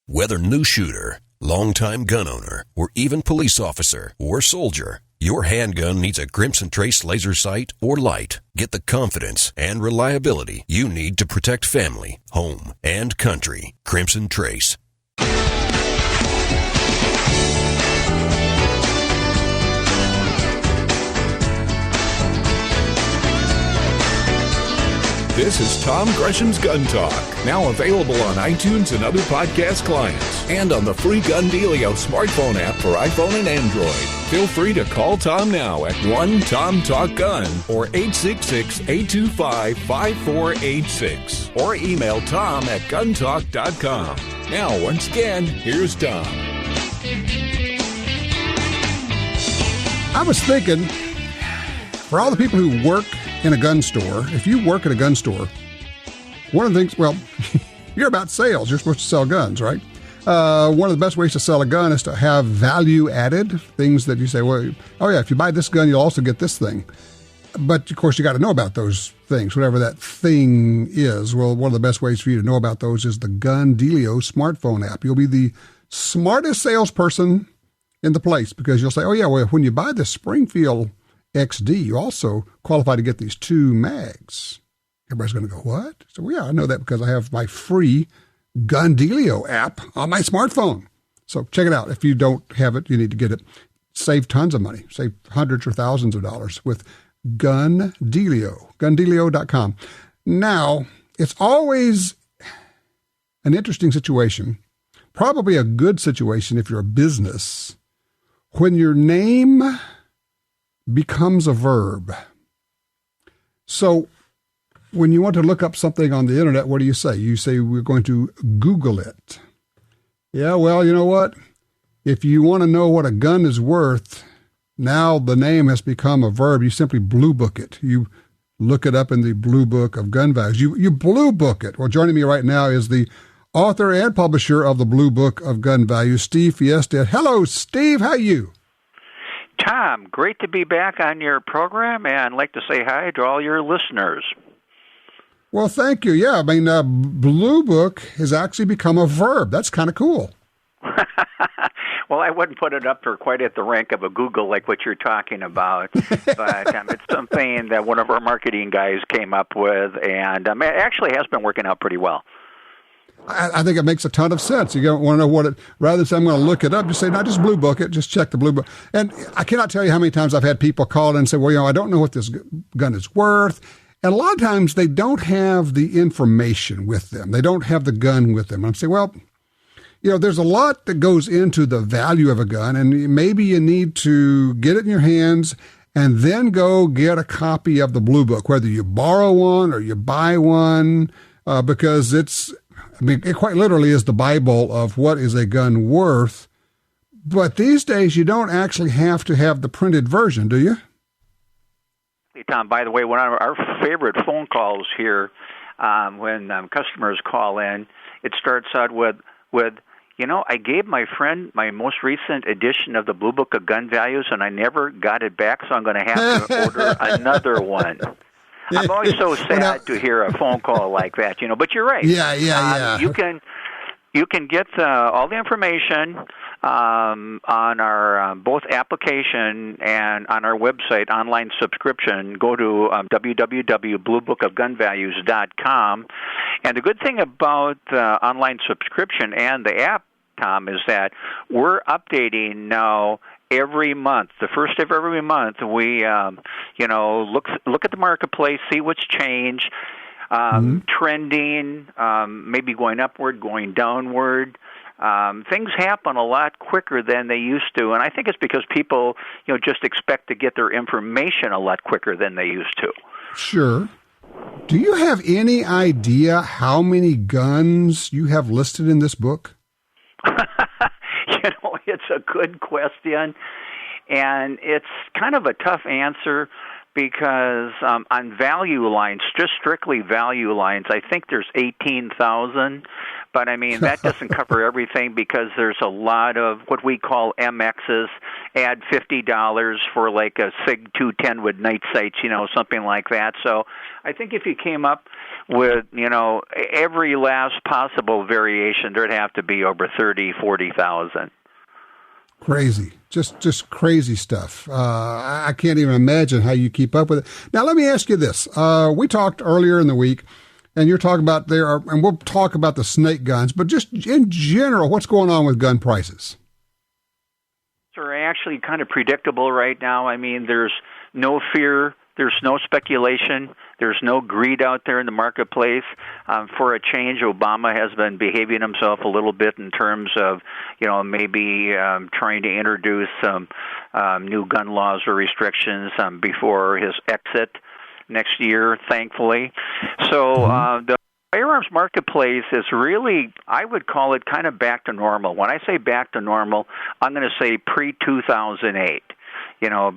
Whether new shooter, longtime gun owner, or even police officer or soldier, your handgun needs a Crimson Trace laser sight or light. Get the confidence and reliability you need to protect family, home, and country. Crimson Trace. This is Tom Gresham's Gun Talk, now available on iTunes and other podcast clients, and on the free Gun Dealio smartphone app for iPhone and Android. Feel free to call Tom now at 1-TOM-TALK-GUN or 866-825-5486, or email Tom at guntalk.com. Now, once again, here's Tom. I was thinking, for all the people who work in a gun store, if you work at a gun store, one of the things, well, you're about sales. You're supposed to sell guns, right? One of the best ways to sell a gun is to have value added, things that you say, well, oh yeah, if you buy this gun, you'll also get this thing. But of course, you got to know about those things, whatever that thing is. Well, one of the best ways for you to know about those is the Gun Dealio smartphone app. You'll be the smartest salesperson in the place because you'll say, oh yeah, well, when you buy the Springfield XD, you also qualify to get these 2 mags. Everybody's going to go, what? So, well, yeah, I know that because I have my free Gun Dealio app on my smartphone. So check it out. If you don't have it, you need to get it. Save tons of money. Save hundreds or thousands of dollars with Gun Dealio, gundealio.com. Now, it's always an interesting situation, probably a good situation if you're a business, when your name becomes a verb. So when you want to look up something on the internet, what do you say? You say, we're going to Google it. Yeah, well, you know what? If you want to know what a gun is worth, now the name has become a verb. You simply blue book it. You look it up in the blue book of gun values. You blue book it. Well, joining me right now is the author and publisher of the Blue Book of Gun Values, Steve Fjestad. Hello, Steve. How are you? Tom, great to be back on your program, and I'd like to say hi to all your listeners. Well, thank you. Yeah, I mean, Blue Book has actually become a verb. That's kind of cool. Well, I wouldn't put it up for quite at the rank of a Google like what you're talking about, but it's something that one of our marketing guys came up with, and it actually has been working out pretty well. I think it makes a ton of sense. You don't want to know what it, rather than say, I'm going to look it up, just say, no, just blue book it, just check the blue book. And I cannot tell you how many times I've had people call in and say, well, you know, I don't know what this gun is worth. And a lot of times they don't have the information with them. They don't have the gun with them. And I'm saying, well, you know, there's a lot that goes into the value of a gun, and maybe you need to get it in your hands and then go get a copy of the blue book, whether you borrow one or you buy one, because it's, I mean, it quite literally is the Bible of what is a gun worth. But these days, you don't actually have to have the printed version, do you? Hey, Tom, by the way, one of our favorite phone calls here, when customers call in, it starts out with, you know, I gave my friend my most recent edition of the Blue Book of Gun Values, and I never got it back, so I'm going to have to order another one. I'm always so sad to hear a phone call like that, you know. But you're right. Yeah. You can get all the information on our both application and on our website online subscription. Go to www.bluebookofgunvalues.com. And the good thing about the online subscription and the app, Tom, is that we're updating now every month. The first of every month, we look at the marketplace, see what's changed, trending, maybe going upward, going downward. Things happen a lot quicker than they used to, and I think it's because people, you know, just expect to get their information a lot quicker than they used to. Sure. Do you have any idea how many guns you have listed in this book? You know, it's a good question, and it's kind of a tough answer because on value lines, just strictly value lines, I think there's 18,000. But, I mean, that doesn't cover everything because there's a lot of what we call MXs. Add $50 for like a SIG 210 with night sights, something like that. So I think if you came up with, every last possible variation, there'd have to be over 30, 40,000. Crazy. Just crazy stuff. I can't even imagine how you keep up with it. Now, let me ask you this. We talked earlier in the week, and you're talking about and we'll talk about the snake guns, but just in general, what's going on with gun prices? Are actually kind of predictable right now. I mean, there's no fear, there's no speculation, there's no greed out there in the marketplace. For a change, Obama has been behaving himself a little bit in terms of, maybe trying to introduce some new gun laws or restrictions before his exit next year, thankfully. So the firearms marketplace is really, I would call it kind of back to normal. When I say back to normal, I'm going to say pre-2008,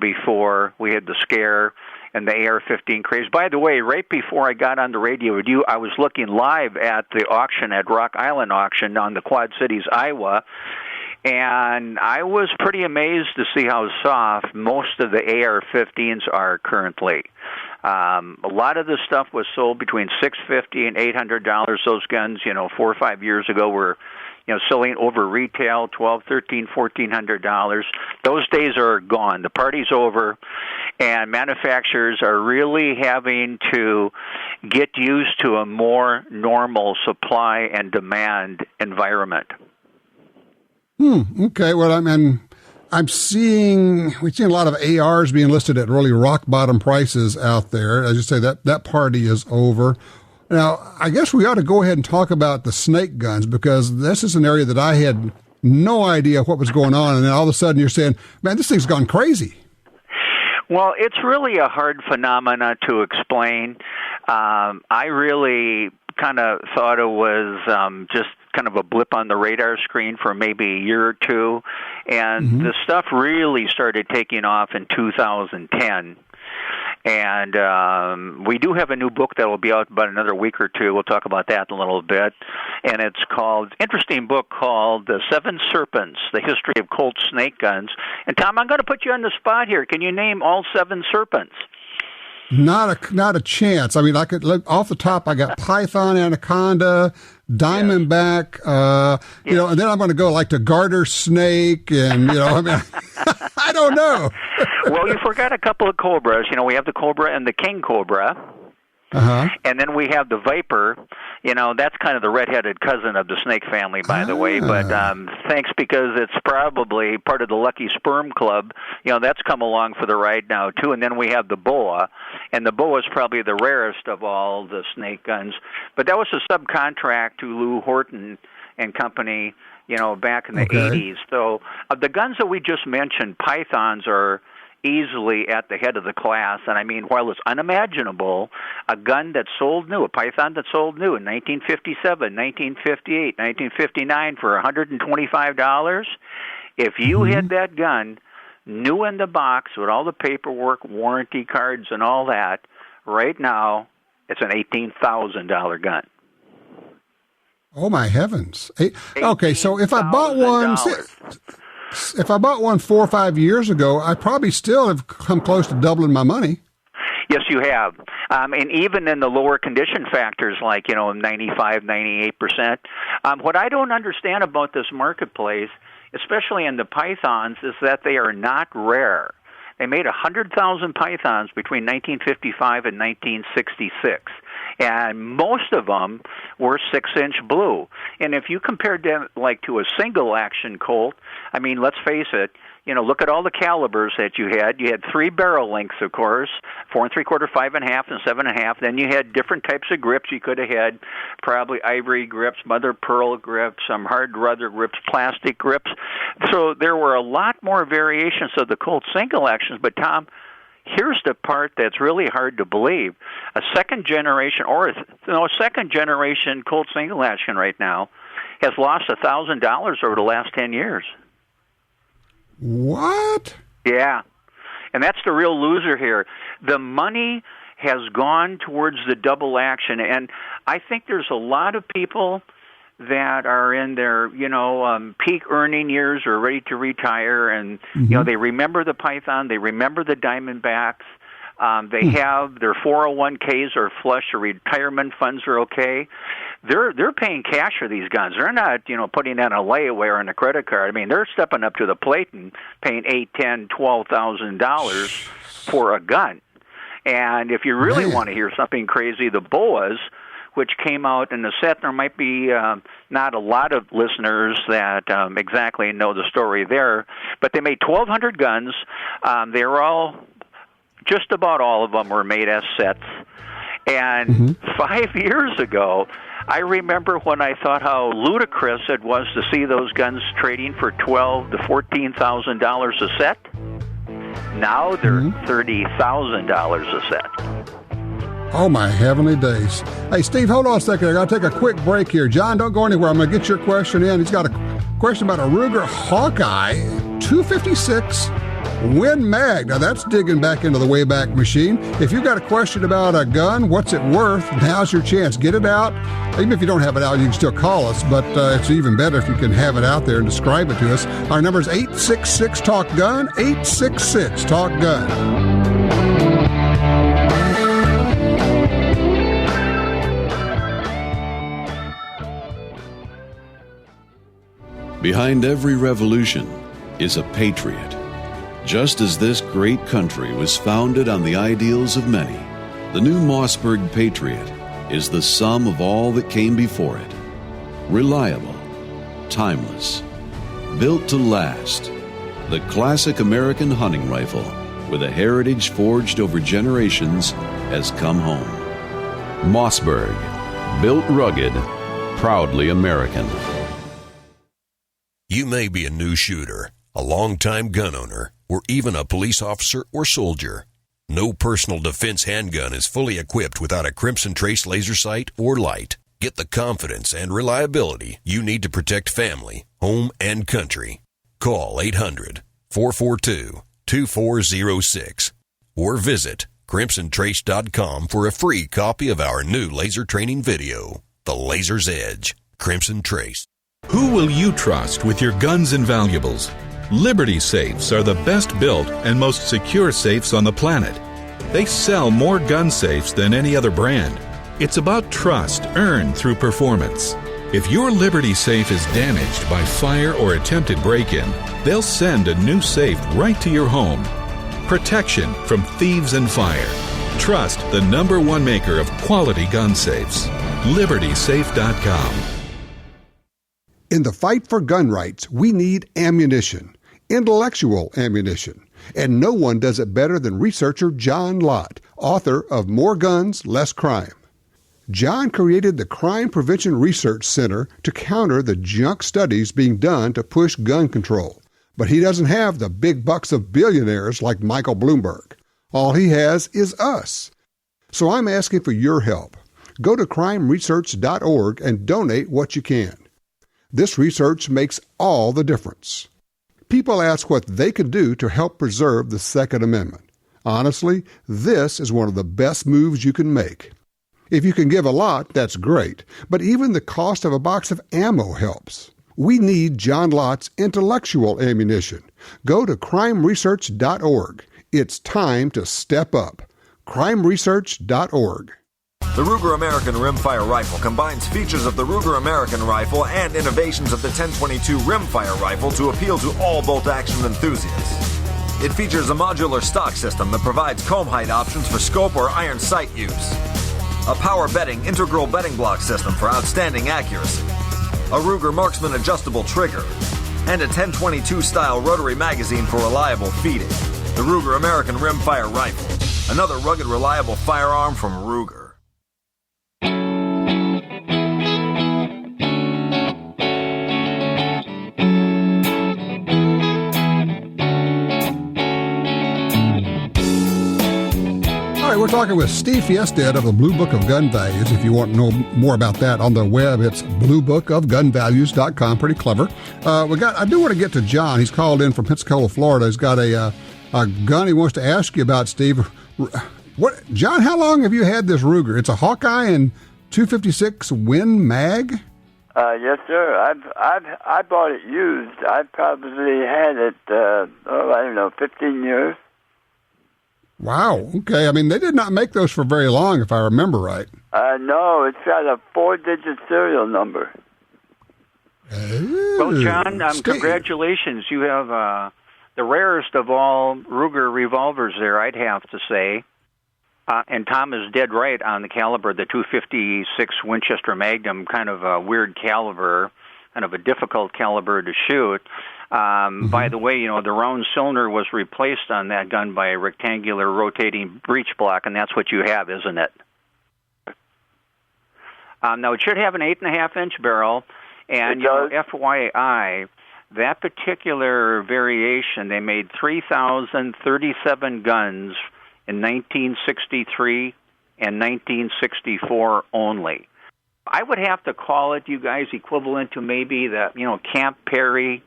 before we had the scare and the AR-15 craze. By the way, right before I got on the radio with you, I was looking live at the auction at Rock Island Auction on the Quad Cities, Iowa, and I was pretty amazed to see how soft most of the AR-15s are currently. A lot of the stuff was sold between $650 and $800. Those guns, 4 or 5 years ago, were selling over retail $1,200, $1,300, $1,400. Those days are gone. The party's over, and manufacturers are really having to get used to a more normal supply and demand environment. Okay. Well, we've seen a lot of ARs being listed at really rock bottom prices out there. As you say, that party is over. Now, I guess we ought to go ahead and talk about the snake guns, because this is an area that I had no idea what was going on. And then all of a sudden you're saying, man, this thing's gone crazy. Well, it's really a hard phenomena to explain. I really kind of thought it was just kind of a blip on the radar screen for maybe a year or two, and the stuff really started taking off in 2010. And we do have a new book that will be out about another week or two. We'll talk about that in a little bit. And it's called, interesting book called The Seven Serpents, The History of Colt Snake Guns. And Tom, I'm going to put you on the spot here. Can you name all 7 serpents? Not a chance. I mean, I could off the top. I got python, anaconda, diamondback. And then I'm going to go like to garter snake, and I don't know. Well, you forgot a couple of cobras. We have the cobra and the king cobra. And then we have the viper. That's kind of the redheaded cousin of the snake family, by the way. But thanks, because it's probably part of the Lucky Sperm Club. That's come along for the ride now, too. And then we have the boa. And the boa is probably the rarest of all the snake guns. But that was a subcontract to Lou Horton and Company, back in the 80s. So the guns that we just mentioned, pythons, are easily at the head of the class. And I mean, while it's unimaginable, a gun that sold new, a python that sold new in 1957, 1958, 1959 for $125, if you had that gun new in the box with all the paperwork, warranty cards, and all that, right now it's an $18,000 gun. Oh my heavens! Okay, so if I bought one. If I bought one 4 or 5 years ago, I probably still have come close to doubling my money. Yes, you have. And even in the lower condition factors, like, 95, 98%. What I don't understand about this marketplace, especially in the pythons, is that they are not rare. They made 100,000 pythons between 1955 and 1966. And most of them were 6-inch blue. And if you compared them like to a single action Colt, I mean, let's face it, look at all the calibers that you had. You had 3 barrel lengths, of course, 4 3/4, 5 1/2, and 7 1/2. Then you had different types of grips. You could have had probably ivory grips, mother pearl grips, some hard rubber grips, plastic grips. So there were a lot more variations of the Colt single actions. But Tom, here's the part that's really hard to believe. A second generation Colt single action right now has lost $1,000 over the last 10 years. What? Yeah. And that's the real loser here. The money has gone towards the double action, and I think there's a lot of people that are in their, peak earning years or ready to retire, and they remember the Python, they remember the Diamondbacks. They have their 401ks are flush, their retirement funds are okay. They're paying cash for these guns. They're not, putting in a layaway or on a credit card. I mean, they're stepping up to the plate and paying $8,000, $10,000, $12,000 for a gun. And if you really want to hear something crazy, the BOAs, which came out in the set, there might be not a lot of listeners that exactly know the story there, but they made 1,200 guns. They were all, just about all of them were made as sets. And 5 years ago, I remember when I thought how ludicrous it was to see those guns trading for $12,000 to $14,000 a set. Now they're $30,000 a set. Oh, my heavenly days. Hey, Steve, hold on a second. I got to take a quick break here. John, don't go anywhere. I'm going to get your question in. He's got a question about a Ruger Hawkeye 256 Win Mag. Now, that's digging back into the Wayback Machine. If you've got a question about a gun, what's it worth, now's your chance. Get it out. Even if you don't have it out, you can still call us, but it's even better if you can have it out there and describe it to us. Our number is 866-TALK-GUN, 866-TALK-GUN. Behind every revolution is a patriot. Just as this great country was founded on the ideals of many, the new Mossberg Patriot is the sum of all that came before it. Reliable, timeless, built to last, the classic American hunting rifle with a heritage forged over generations has come home. Mossberg, built rugged, proudly American. You may be a new shooter, a longtime gun owner, or even a police officer or soldier. No personal defense handgun is fully equipped without a Crimson Trace laser sight or light. Get the confidence and reliability you need to protect family, home, and country. Call 800-442-2406 or visit crimsontrace.com for a free copy of our new laser training video, The Laser's Edge. Crimson Trace. Who will you trust with your guns and valuables? Liberty safes are the best built and most secure safes on the planet. They sell more gun safes than any other brand. It's about trust earned through performance. If your Liberty safe is damaged by fire or attempted break-in, they'll send a new safe right to your home. Protection from thieves and fire. Trust the #1 maker of quality gun safes. LibertySafe.com. In the fight for gun rights, we need ammunition, intellectual ammunition, and no one does it better than researcher John Lott, author of More Guns, Less Crime. John created the Crime Prevention Research Center to counter the junk studies being done to push gun control. But he doesn't have the big bucks of billionaires like Michael Bloomberg. All he has is us. So I'm asking for your help. Go to crimeresearch.org and donate what you can. This research makes all the difference. People ask what they can do to help preserve the Second Amendment. Honestly, this is one of the best moves you can make. If you can give a lot, that's great, but even the cost of a box of ammo helps. We need John Lott's intellectual ammunition. Go to crimeresearch.org. It's time to step up. crimeresearch.org. The Ruger American Rimfire Rifle combines features of the Ruger American Rifle and innovations of the 1022 Rimfire Rifle to appeal to all bolt-action enthusiasts. It features a modular stock system that provides comb height options for scope or iron sight use, a power bedding integral bedding block system for outstanding accuracy, a Ruger Marksman adjustable trigger, and a 1022 style rotary magazine for reliable feeding. The Ruger American Rimfire Rifle, another rugged, reliable firearm from Ruger. We're talking with Steve Fjestad of the Blue Book of Gun Values. If you want to know more about that on the web, it's bluebookofgunvalues.com. Pretty clever. I do want to get to John. He's called in from Pensacola, Florida. He's got a gun he wants to ask you about, Steve. John, how long have you had this Ruger? It's a Hawkeye and 256 Win Mag? Yes, sir. I bought it used. I probably had it, I don't know, 15 years. Wow. Okay. I mean, they did not make those for very long, if I remember right. No, it's got a 4-digit serial number. Ooh, Well, John, Steve. congratulations. You have the rarest of all Ruger revolvers there, I'd have to say. And Tom is dead right on the caliber, the .256 Winchester Magnum, kind of a weird caliber, kind of a difficult caliber to shoot. By the way, the round cylinder was replaced on that gun by a rectangular rotating breech block, and that's what you have, isn't it? Now, it should have an 8.5-inch barrel, and FYI, that particular variation, they made 3,037 guns in 1963 and 1964 only. I would have to call it, you guys, equivalent to maybe the, Camp Perry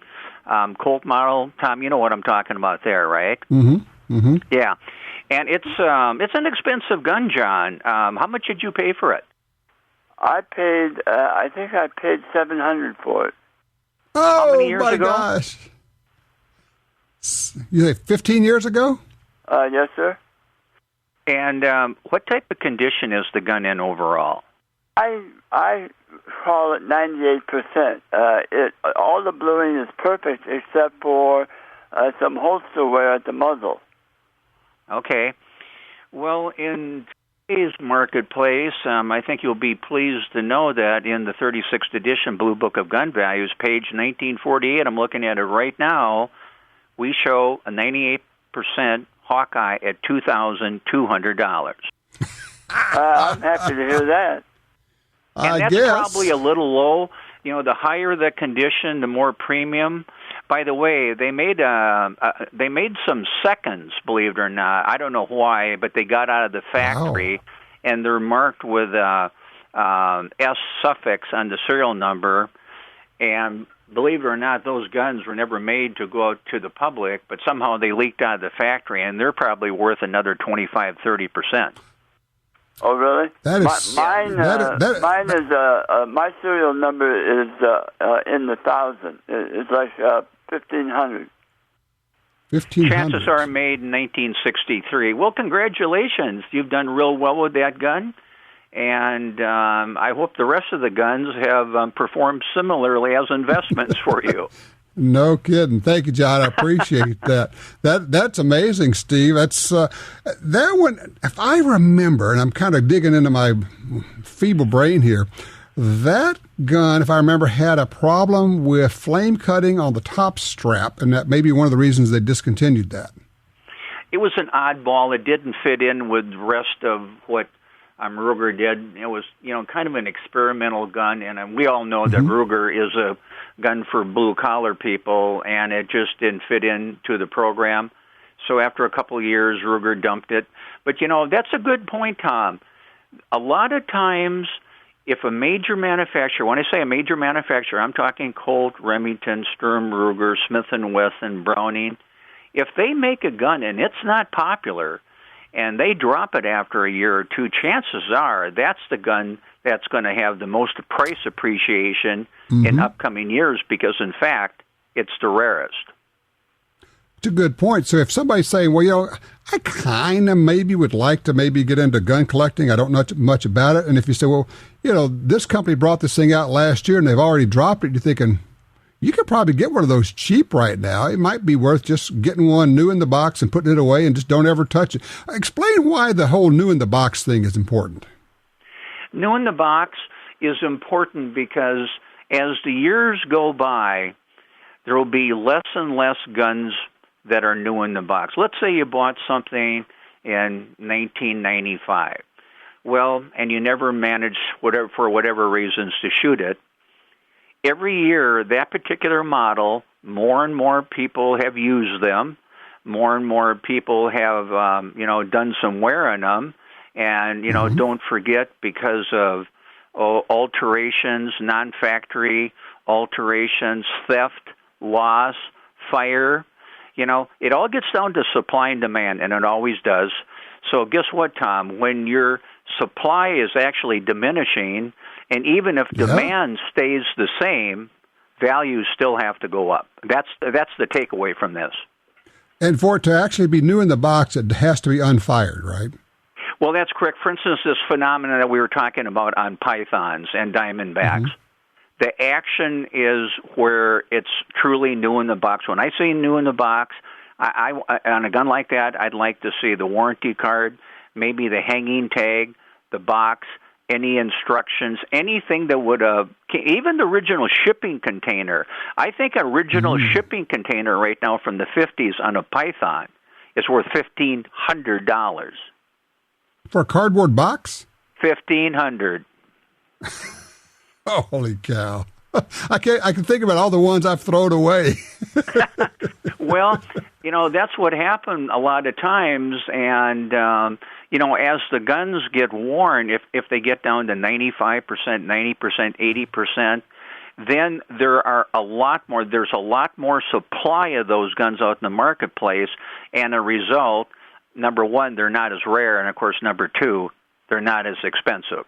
Colt model. Tom, you know what I'm talking about there, right? Mm-hmm. Mm-hmm. Yeah. And it's an expensive gun, John. How much did you pay for it? I think I paid $700 for it. Oh, how many years my ago? gosh. You say 15 years ago? Yes, sir. And what type of condition is the gun in overall? I call it 98%. All the bluing is perfect except for some holster wear at the muzzle. Okay. Well, in today's marketplace, I think you'll be pleased to know that in the 36th edition Blue Book of Gun Values, page 1948, I'm looking at it right now, we show a 98% Hawkeye at $2,200. I'm happy to hear that. And that's probably a little low. The higher the condition, the more premium. By the way, they made some seconds, believe it or not. I don't know why, but they got out of the factory, and they're marked with S suffix on the serial number. And believe it or not, those guns were never made to go out to the public, but somehow they leaked out of the factory, and they're probably worth another 25-30%. Oh, really? That is mine is my serial number is in the 1,000. It's like 1,500. 1,500. Chances are made in 1963. Well, congratulations. You've done real well with that gun. And I hope the rest of the guns have performed similarly as investments for you. No kidding. Thank you, John. I appreciate that. That's amazing, Steve. That's that one. If I remember, and I'm kind of digging into my feeble brain here, that gun, if I remember, had a problem with flame cutting on the top strap, and that may be one of the reasons they discontinued that. It was an oddball. It didn't fit in with the rest of what Ruger did. It was, kind of an experimental gun, and we all know that Ruger is a gun for blue-collar people, and it just didn't fit into the program. So after a couple of years, Ruger dumped it. But, that's a good point, Tom. A lot of times, if a major manufacturer, when I say a major manufacturer, I'm talking Colt, Remington, Sturm, Ruger, Smith & Wesson, Browning, if they make a gun and it's not popular, and they drop it after a year or two, chances are that's the gun that's going to have the most price appreciation in upcoming years because, in fact, it's the rarest. It's a good point. So if somebody's saying, well, I kind of maybe would like to maybe get into gun collecting, I don't know much about it, and if you say, well, this company brought this thing out last year and they've already dropped it, you're thinking, you could probably get one of those cheap right now. It might be worth just getting one new in the box and putting it away and just don't ever touch it. Explain why the whole new in the box thing is important. New in the box is important because as the years go by, there will be less and less guns that are new in the box. Let's say you bought something in 1995. Well, and you never managed, for whatever reasons, to shoot it. Every year, that particular model, more and more people have used them. More and more people have, done some wear on them. And, don't forget, because of alterations, non-factory alterations, theft, loss, fire, it all gets down to supply and demand, and it always does. So guess what, Tom? When your supply is actually diminishing And even if demand stays the same, values still have to go up. That's the takeaway from this. And for it to actually be new in the box, it has to be unfired, right? Well, that's correct. For instance, this phenomenon that we were talking about on pythons and diamondbacks, the action is where it's truly new in the box. When I say new in the box, I on a gun like that, I'd like to see the warranty card, maybe the hanging tag, the box, any instructions, anything that would even the original shipping container. I think an original shipping container right now from the 50s on a python is worth $1,500. For a cardboard box? $1,500. Oh, holy cow. I can think about all the ones I've thrown away. Well, that's what happened a lot of times. And, as the guns get worn, if they get down to 95%, 90%, 80%, then there's a lot more supply of those guns out in the marketplace. And a result, number one, they're not as rare. And, of course, number two, they're not as expensive.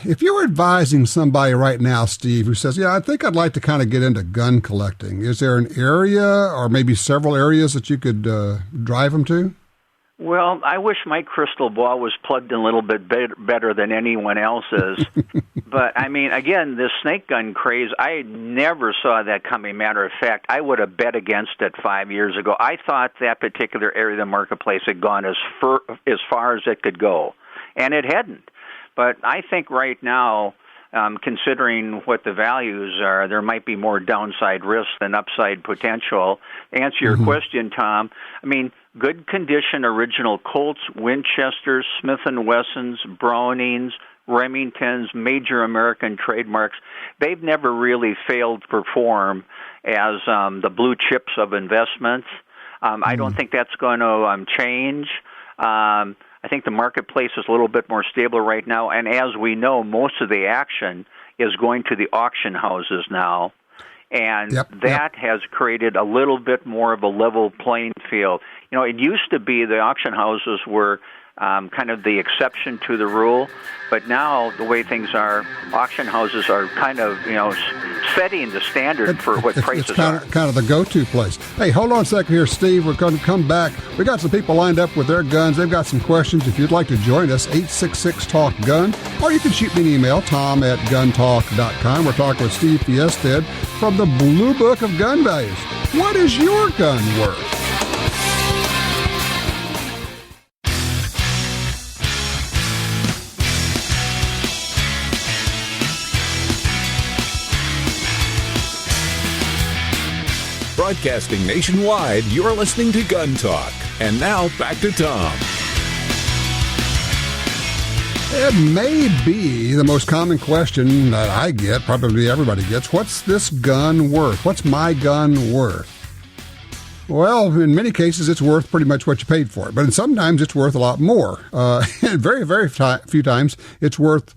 If you were advising somebody right now, Steve, who says, I think I'd like to kind of get into gun collecting, is there an area or maybe several areas that you could drive them to? Well, I wish my crystal ball was plugged in a little bit better than anyone else's. But, again, this snake gun craze, I never saw that coming. Matter of fact, I would have bet against it 5 years ago. I thought that particular area of the marketplace had gone as far as it could go, and it hadn't. But I think right now, considering what the values are, there might be more downside risk than upside potential. To answer your question, Tom, good condition original Colts, Winchesters, Smith & Wessons, Brownings, Remingtons, major American trademarks, they've never really failed to perform as the blue chips of investments. I don't think that's going to change. I think the marketplace is a little bit more stable right now, and as we know, most of the action is going to the auction houses now, and that has created a little bit more of a level playing field. It used to be the auction houses were kind of the exception to the rule, but now the way things are, auction houses are kind of, setting the standard for what prices are. It's kind of the go-to place. Hey, hold on a second here, Steve. We're going to come back. We got some people lined up with their guns. They've got some questions. If you'd like to join us, 866-TALK-GUN, or you can shoot me an email, tom@guntalk.com. We're talking with Steve Fjestad from the Blue Book of Gun Values. What is your gun worth? Broadcasting nationwide, you're listening to Gun Talk. And now, back to Tom. It may be the most common question that I get, probably everybody gets, what's this gun worth? What's my gun worth? Well, in many cases, it's worth pretty much what you paid for it. But sometimes it's worth a lot more. And very, very few times it's worth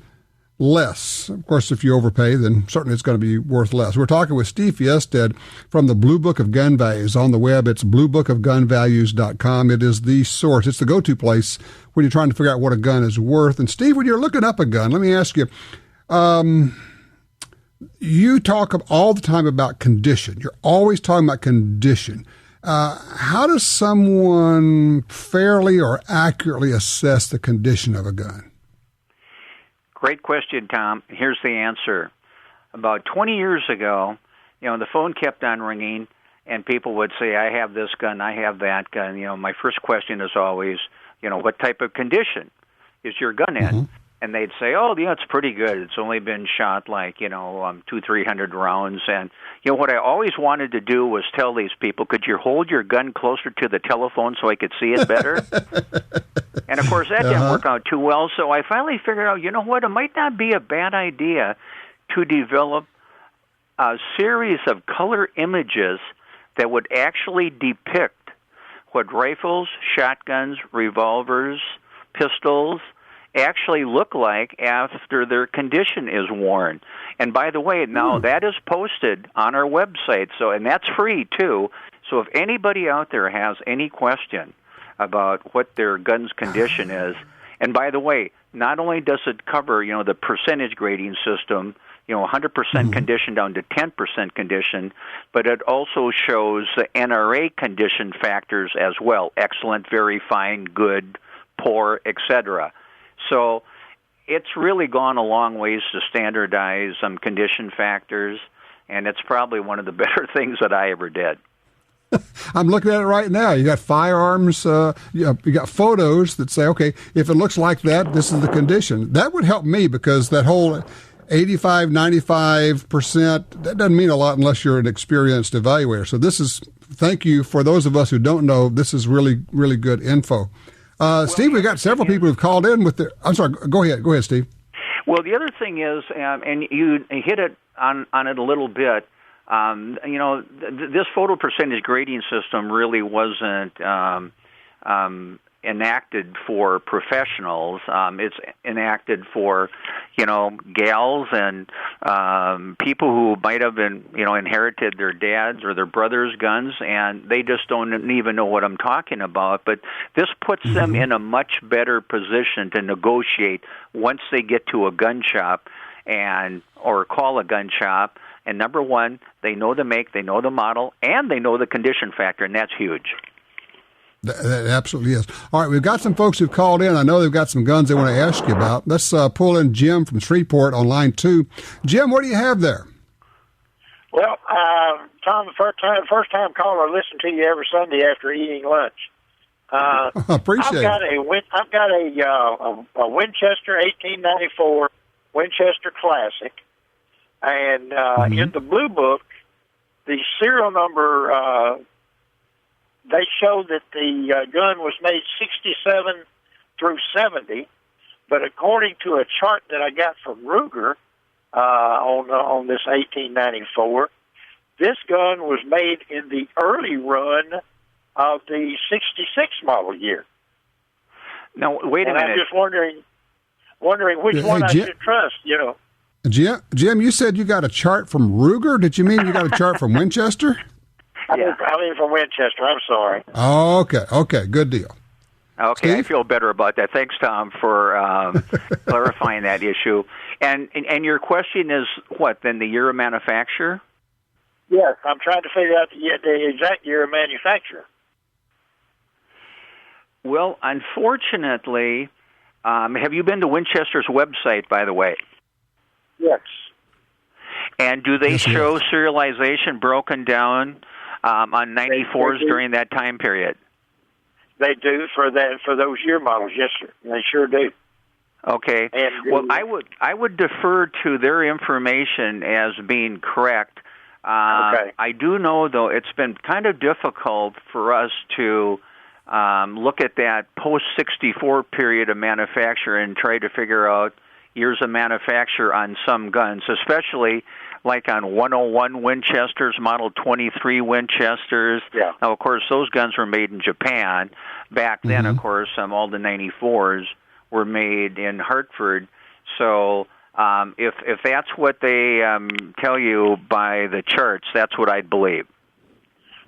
less. Of course, if you overpay, then certainly it's going to be worth less. We're talking with Steve Fjestad from the Blue Book of Gun Values. On the web, it's bluebookofgunvalues.com. It is the source. It's the go-to place when you're trying to figure out what a gun is worth. And Steve, when you're looking up a gun, let me ask you, you talk all the time about condition. You're always talking about condition. How does someone fairly or accurately assess the condition of a gun? Great question, Tom. Here's the answer. About 20 years ago, the phone kept on ringing, and people would say, I have this gun, I have that gun. My first question is always, what type of condition is your gun in? And they'd say, it's pretty good. It's only been shot 200-300 rounds. And, what I always wanted to do was tell these people, could you hold your gun closer to the telephone so I could see it better? And, of course, that didn't work out too well. So I finally figured out, it might not be a bad idea to develop a series of color images that would actually depict what rifles, shotguns, revolvers, pistols actually look like after their condition is worn. And by the way, now that is posted on our website, and that's free too. So if anybody out there has any question about what their gun's condition is, And by the way, not only does it cover, the percentage grading system, 100% condition down to 10% condition, but it also shows the NRA condition factors as well: excellent, very fine, good, poor, etc. So it's really gone a long ways to standardize some condition factors, and it's probably one of the better things that I ever did. I'm looking at it right now. You got firearms, you got photos that say, okay, if it looks like that, this is the condition. That would help me, because that whole 85, 95%, that doesn't mean a lot unless you're an experienced evaluator. So thank you for those of us who don't know, this is really, really good info. Steve, we've got several people who've called in with their, I'm sorry, go ahead, Steve. Well, the other thing is, and you hit it on it a little bit, this photo percentage grading system really wasn't enacted for professionals. It's enacted for, gals and people who might have been, inherited their dad's or their brother's guns, and they just don't even know what I'm talking about. But this puts them in a much better position to negotiate once they get to a gun shop or call a gun shop. And number one, they know the make, they know the model, and they know the condition factor, and that's huge. That absolutely is. All right, we've got some folks who've called in. I know they've got some guns they want to ask you about. Let's pull in Jim from Shreveport on line 2. Jim, what do you have there? Well, Tom, the first time caller, listen to you every Sunday after eating lunch. Appreciate it. I've got a Winchester 1894 Winchester Classic, and in the blue book, the serial number. They show that the gun was made 67 through 70, but according to a chart that I got from Ruger on this 1894, this gun was made in the early run of the 66 model year. Now, wait a minute. I'm just wondering which one I should trust, Jim, you said you got a chart from Ruger. Did you mean you got a chart from Winchester? Yeah. I mean from Winchester. I'm sorry. Oh, okay, good deal. Okay, Steve? I feel better about that. Thanks, Tom, for clarifying that issue. And your question is what, then, the year of manufacture? Yes, I'm trying to figure out the exact year of manufacture. Well, unfortunately, have you been to Winchester's website, by the way? Yes. And do they show serialization broken down on 94s during that time period? They do for those year models. Yes, sir. They sure do. Okay. Well, I would defer to their information as being correct. Okay. I do know, though, it's been kind of difficult for us to look at that post-64 period of manufacture and try to figure out years of manufacture on some guns, especially like on 101 Winchesters, Model 23 Winchesters. Yeah. Now, of course, those guns were made in Japan. Back then, of course, all the 94s were made in Hartford. So if that's what they tell you by the charts, that's what I'd believe.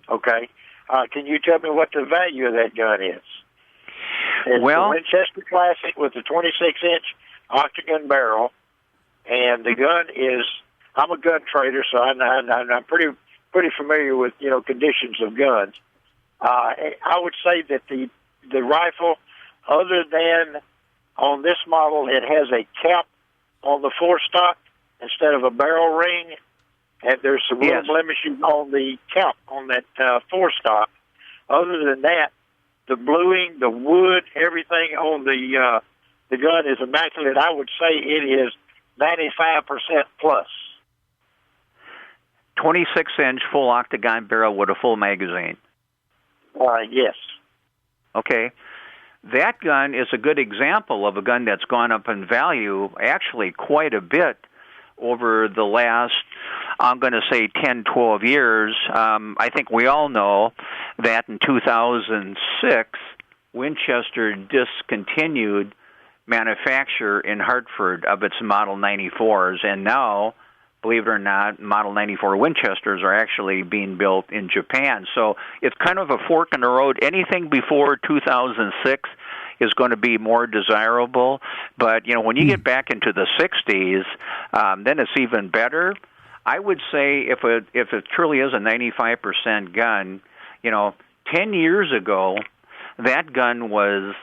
Okay. Can you tell me what the value of that gun is? It's the Winchester Classic with the 26-inch octagon barrel, and the gun is. I'm a gun trader, so I'm pretty familiar with conditions of guns. I would say that the rifle, other than on this model, it has a cap on the forestock instead of a barrel ring, and there's some little blemishes on the cap on that forestock. Other than that, the bluing, the wood, everything on the gun is immaculate. I would say it is 95% plus. 26-inch full octagon barrel with a full magazine. Yes. Okay. That gun is a good example of a gun that's gone up in value actually quite a bit over the last, I'm going to say, 10, 12 years. I think we all know that in 2006, Winchester discontinued manufacture in Hartford of its Model 94s, and now, believe it or not, Model 94 Winchesters are actually being built in Japan. So it's kind of a fork in the road. Anything before 2006, is going to be more desirable. But, when you get back into the 60s, then it's even better. I would say if it truly is a 95% gun, 10 years ago, that gun was,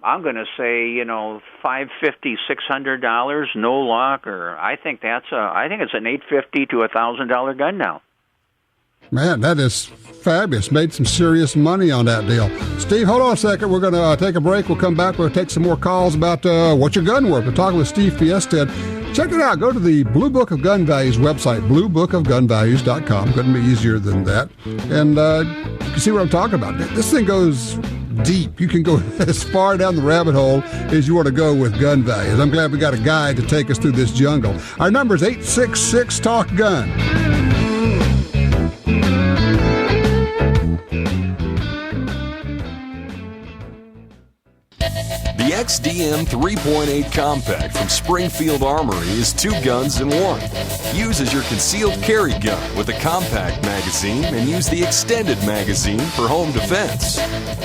I'm going to say, $550, $600, no lock, or I think it's an $850 to $1,000 gun now. Man, that is fabulous. Made some serious money on that deal. Steve, hold on a second. We're going to take a break. We'll come back. We'll take some more calls about what's your gun worth. We're talking with Steve Fjestad. Check it out. Go to the Blue Book of Gun Values website, bluebookofgunvalues.com. Couldn't be easier than that. And you can see what I'm talking about. This thing goes deep. You can go as far down the rabbit hole as you want to go with gun values. I'm glad we got a guide to take us through this jungle. Our number is 866-TALK-GUN. The XDM 3.8 Compact from Springfield Armory is 2 guns in 1. Use as your concealed carry gun with a compact magazine and use the extended magazine for home defense.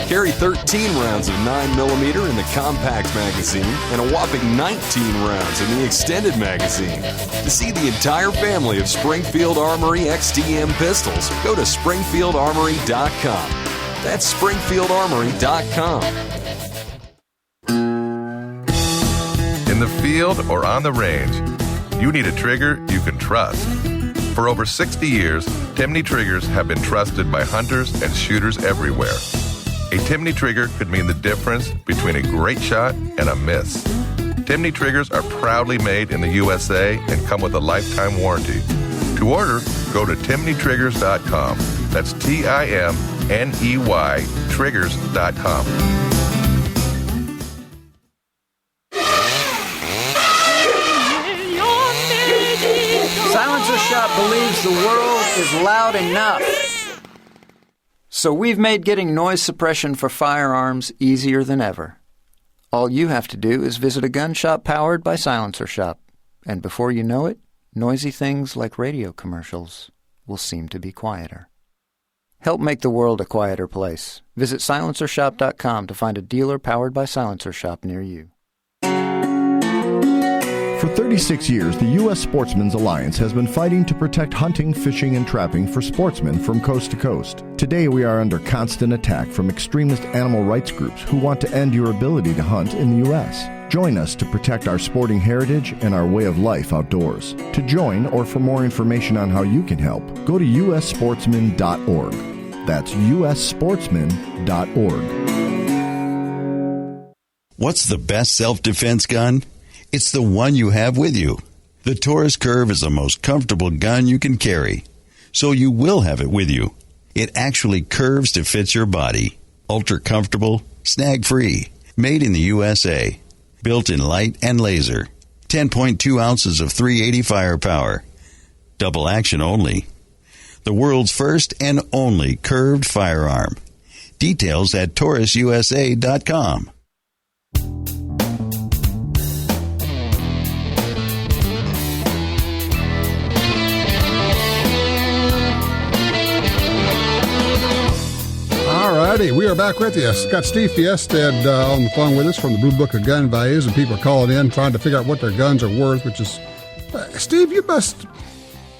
Carry 13 rounds of 9mm in the compact magazine and a whopping 19 rounds in the extended magazine. To see the entire family of Springfield Armory XDM pistols, go to springfieldarmory.com. That's springfieldarmory.com. In the field or on the range, you need a trigger you can trust. For over 60 years, Timney triggers have been trusted by hunters and shooters everywhere. A Timney trigger could mean the difference between a great shot and a miss. Timney triggers are proudly made in the USA and come with a lifetime warranty. To order, go to timneytriggers.com. That's TIMNEY triggers.com. Silencer Shop believes the world is loud enough. So we've made getting noise suppression for firearms easier than ever. All you have to do is visit a gun shop powered by Silencer Shop. And before you know it, noisy things like radio commercials will seem to be quieter. Help make the world a quieter place. Visit silencershop.com to find a dealer powered by Silencer Shop near you. For 36 years, the U.S. Sportsmen's Alliance has been fighting to protect hunting, fishing, and trapping for sportsmen from coast to coast. Today, we are under constant attack from extremist animal rights groups who want to end your ability to hunt in the U.S. Join us to protect our sporting heritage and our way of life outdoors. To join or for more information on how you can help, go to ussportsman.org. That's ussportsman.org. What's the best self-defense gun? It's the one you have with you. The Taurus Curve is the most comfortable gun you can carry, so you will have it with you. It actually curves to fit your body. Ultra comfortable, snag-free, made in the USA. Built in light and laser. 10.2 ounces of 380 firepower. Double action only. The world's first and only curved firearm. Details at taurususa.com. Alrighty, we are back with you. Got Steve Fjestad on the phone with us from the Blue Book of Gun Values, and people are calling in trying to figure out what their guns are worth, which is... Steve, you must...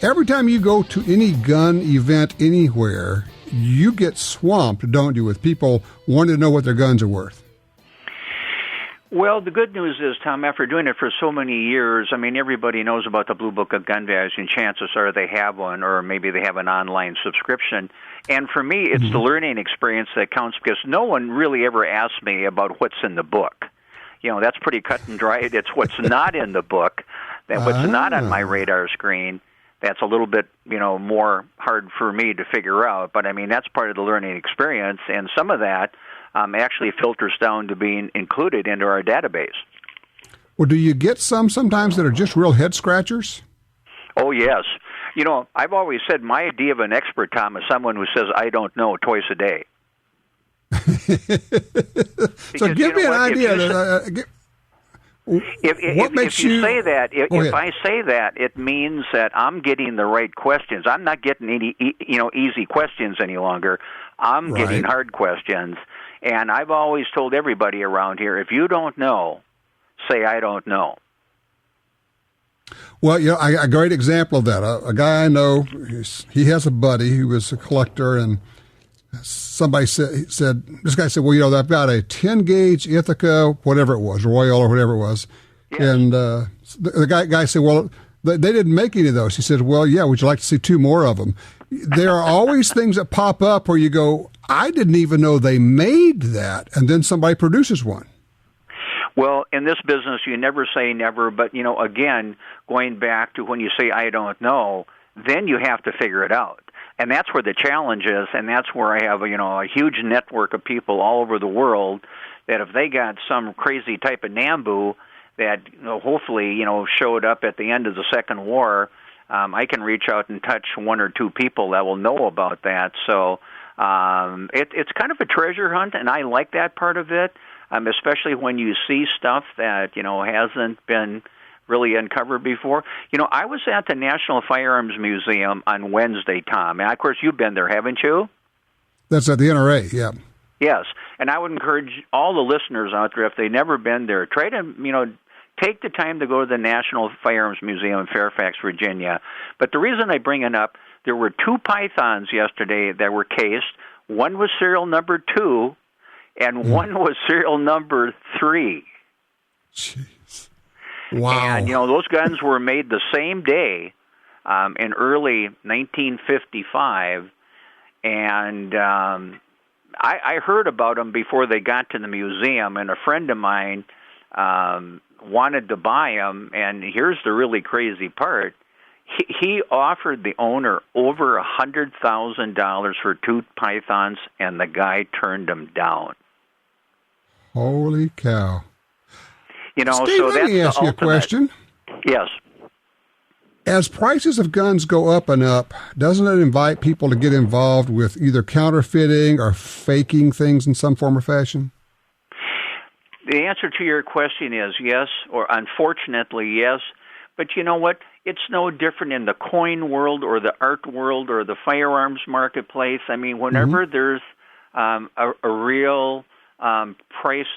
Every time you go to any gun event anywhere, you get swamped, don't you, with people wanting to know what their guns are worth? Well, the good news is, Tom, after doing it for so many years, I mean, everybody knows about the Blue Book of Gun Values, and chances are they have one, or maybe they have an online subscription. And for me, it's the learning experience that counts, because no one really ever asks me about what's in the book. You know, that's pretty cut and dry. It's what's not in the book, that what's not on my radar screen. That's a little bit, more hard for me to figure out. But, I mean, that's part of the learning experience, and some of that actually filters down to being included into our database. Well, do you get sometimes that are just real head scratchers? Oh, yes. I've always said my idea of an expert, Tom, is someone who says, I don't know, twice a day. So give me an idea. If you say that, if I say that, it means that I'm getting the right questions. I'm not getting any, easy questions any longer. I'm getting hard questions. And I've always told everybody around here, if you don't know, say I don't know. Well, a great example of that. A guy I know, he has a buddy who was a collector, and somebody said, this guy said, well, I've got a 10-gauge Ithaca, whatever it was, Royal or whatever it was. Yes. And the guy said, well, they didn't make any of those. He said, well, yeah, would you like to see 2 more of them? There are always things that pop up where you go, I didn't even know they made that, and then somebody produces one. Well, in this business, you never say never, but, again, going back to when you say I don't know, then you have to figure it out. And that's where the challenge is, and that's where I have, a huge network of people all over the world that if they got some crazy type of Nambu that hopefully, showed up at the end of the Second War, I can reach out and touch 1 or 2 people that will know about that. So it's kind of a treasure hunt, and I like that part of it. Especially when you see stuff that, hasn't been really uncovered before. I was at the National Firearms Museum on Wednesday, Tom. And, of course, you've been there, haven't you? That's at the NRA, yeah. Yes, and I would encourage all the listeners out there, if they've never been there, try to, take the time to go to the National Firearms Museum in Fairfax, Virginia. But the reason I bring it up, there were 2 pythons yesterday that were cased. One was serial number 2, and one was serial number 3. Jeez. Wow. And, those guns were made the same day in early 1955. And I heard about them before they got to the museum, and a friend of mine wanted to buy them. And here's the really crazy part. He offered the owner over $100,000 for 2 pythons, and the guy turned him down. Holy cow. Steve, so let me ask you a question. Yes. As prices of guns go up and up, doesn't it invite people to get involved with either counterfeiting or faking things in some form or fashion? The answer to your question is yes, or unfortunately yes. But you know what? It's no different in the coin world or the art world or the firearms marketplace. I mean, whenever there's a real price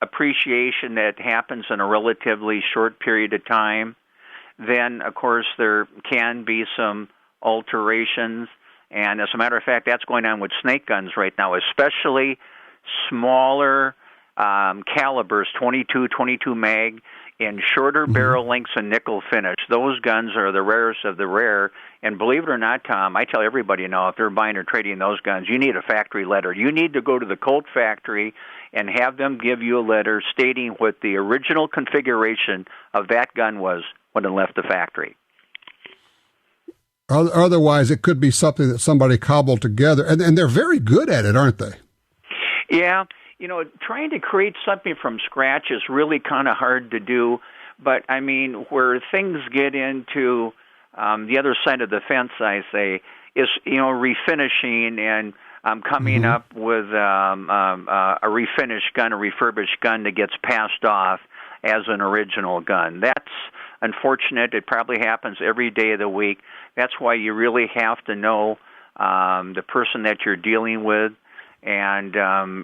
appreciation that happens in a relatively short period of time, then, of course, there can be some alterations. And as a matter of fact, that's going on with snake guns right now, especially smaller calibers, 22 mag, in shorter barrel lengths and nickel finish. Those guns are the rarest of the rare. And believe it or not, Tom, I tell everybody now, if they're buying or trading those guns, you need a factory letter. You need to go to the Colt factory and have them give you a letter stating what the original configuration of that gun was when it left the factory. Otherwise, it could be something that somebody cobbled together. And they're very good at it, aren't they? Yeah. Trying to create something from scratch is really kind of hard to do. But, I mean, where things get into the other side of the fence, I say, is, refinishing and coming up with a refinished gun, a refurbished gun that gets passed off as an original gun. That's unfortunate. It probably happens every day of the week. That's why you really have to know the person that you're dealing with. And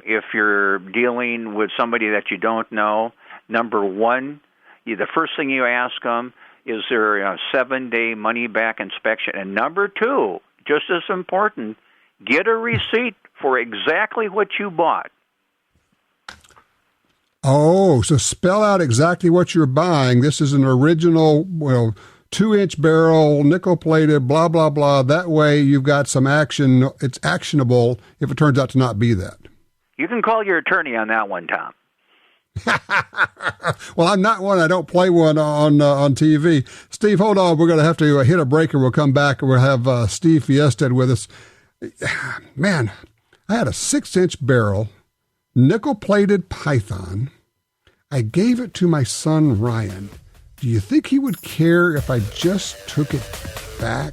if you're dealing with somebody that you don't know, number one, the first thing you ask them, is there a 7-day money-back inspection? And number two, just as important, get a receipt for exactly what you bought. Oh, so spell out exactly what you're buying. This is an original, 2-inch barrel, nickel-plated, blah, blah, blah. That way you've got some action. It's actionable if it turns out to not be that. You can call your attorney on that one, Tom. Well, I'm not one. I don't play one on TV. Steve, hold on. We're going to have to hit a break, and we'll come back, and we'll have Steve Fjestad with us. Man, I had a 6-inch barrel, nickel-plated Python. I gave it to my son, Ryan. Do you think he would care if I just took it back?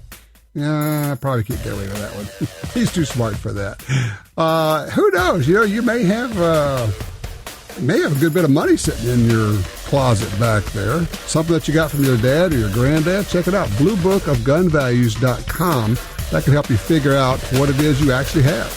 I probably can't get away with that one. He's too smart for that. Who knows? You may have a good bit of money sitting in your closet back there. Something that you got from your dad or your granddad. Check it out, bluebookofgunvalues.com. That can help you figure out what it is you actually have.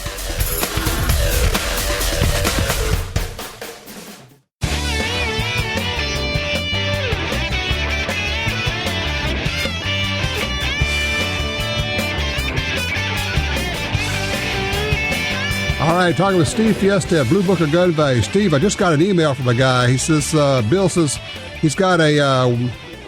right, talking with Steve Fjestad, Blue Book of Gun Value. Steve, I just got an email from a guy. He says, Bill says he's got a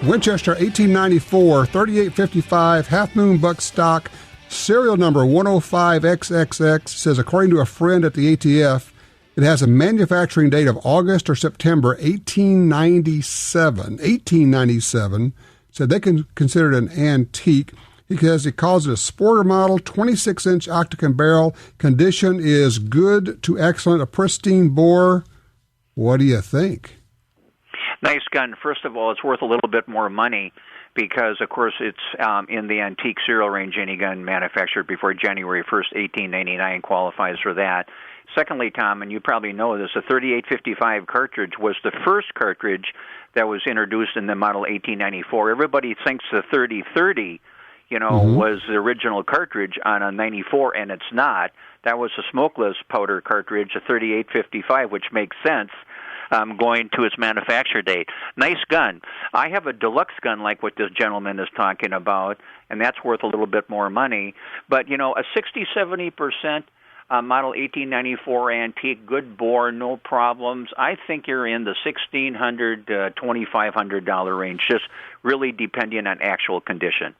Winchester 1894 3855 Half Moon buck stock, serial number 105XXX. Says, according to a friend at the ATF, it has a manufacturing date of August or September 1897. 1897. Said they can consider it an antique because he calls it a sporter model, 26-inch octagon barrel. Condition is good to excellent, a pristine bore. What do you think? Nice gun. First of all, it's worth a little bit more money because, of course, it's in the antique serial range. Any gun manufactured before January 1st, 1899 qualifies for that. Secondly, Tom, and you probably know this, the 3855 cartridge was the first cartridge that was introduced in the model 1894. Everybody thinks the 3030, was the original cartridge on a 94, and it's not. That was a smokeless powder cartridge, a 3855, which makes sense. Going to its manufacture date. Nice gun. I have a deluxe gun like what this gentleman is talking about, and that's worth a little bit more money. But, a 60-70% model 1894 antique, good bore, no problems. I think you're in the $1,600 to $2,500 range, just really depending on actual condition.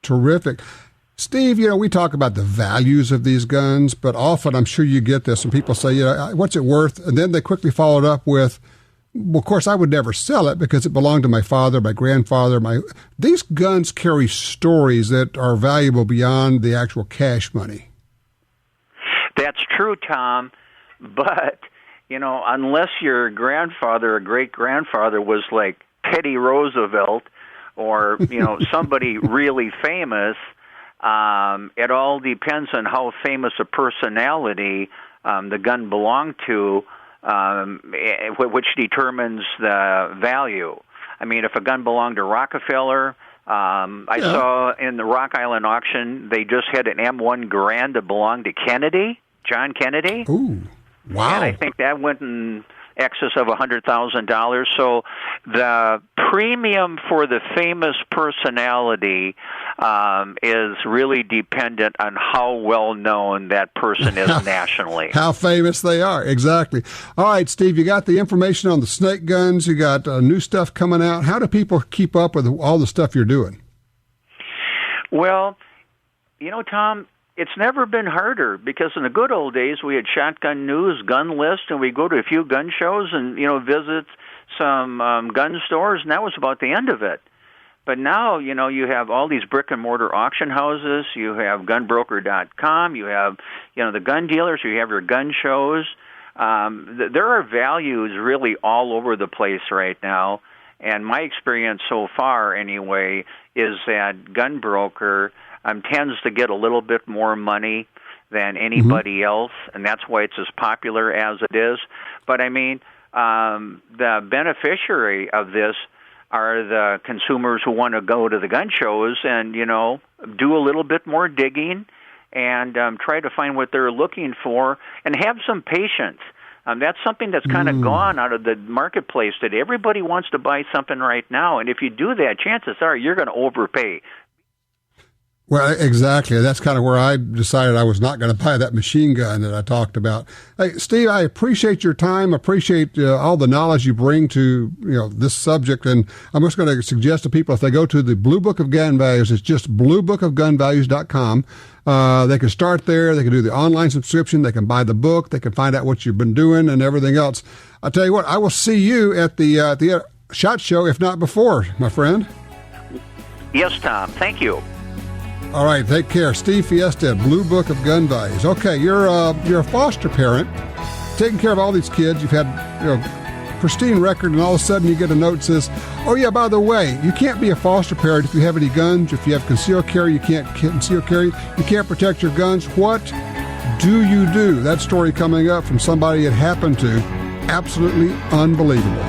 Terrific. Steve, we talk about the values of these guns, but often I'm sure you get this when people say, what's it worth? And then they quickly follow it up with, well, of course, I would never sell it because it belonged to my father, my grandfather. These guns carry stories that are valuable beyond the actual cash money. That's true, Tom, but, unless your grandfather or great-grandfather was like Teddy Roosevelt or, somebody really famous, it all depends on how famous a personality the gun belonged to, which determines the value. I mean, if a gun belonged to Rockefeller, I saw in the Rock Island auction, they just had an M1 Garand that belonged to Kennedy, John Kennedy. Ooh, wow. And I think that went in excess of $100,000. So the premium for the famous personality is really dependent on how well known that person is nationally. How famous they are, exactly. All right, Steve, you got the information on the snake guns. You got new stuff coming out. How do people keep up with all the stuff you're doing? Well, Tom, it's never been harder because in the good old days we had Shotgun News, Gun List, and we'd go to a few gun shows and visit some gun stores, and that was about the end of it. But now, you have all these brick-and-mortar auction houses, you have gunbroker.com, you have, the gun dealers, you have your gun shows. There are values really all over the place right now, and my experience so far, anyway, is that Gunbroker tends to get a little bit more money than anybody else, and that's why it's as popular as it is. But, the beneficiary of this are the consumers who want to go to the gun shows and, do a little bit more digging and try to find what they're looking for and have some patience. That's something that's kind of gone out of the marketplace today. Everybody wants to buy something right now, and if you do that, chances are you're going to overpay. Well, exactly. That's kind of where I decided I was not going to buy that machine gun that I talked about. Hey, Steve, I appreciate your time. Appreciate all the knowledge you bring to this subject. And I'm just going to suggest to people if they go to the Blue Book of Gun Values, it's just bluebookofgunvalues.com. They can start there. They can do the online subscription. They can buy the book. They can find out what you've been doing and everything else. I'll tell you what, I will see you at the SHOT Show, if not before, my friend. Yes, Tom. Thank you. All right, take care. Steve Fjestad, Blue Book of Gun Values. Okay, you're a foster parent, taking care of all these kids. You've had pristine record, and all of a sudden you get a note that says, oh yeah, by the way, you can't be a foster parent if you have any guns. If you have concealed carry, you can't conceal carry. You can't protect your guns. What do you do? That story coming up from somebody it happened to. Absolutely unbelievable.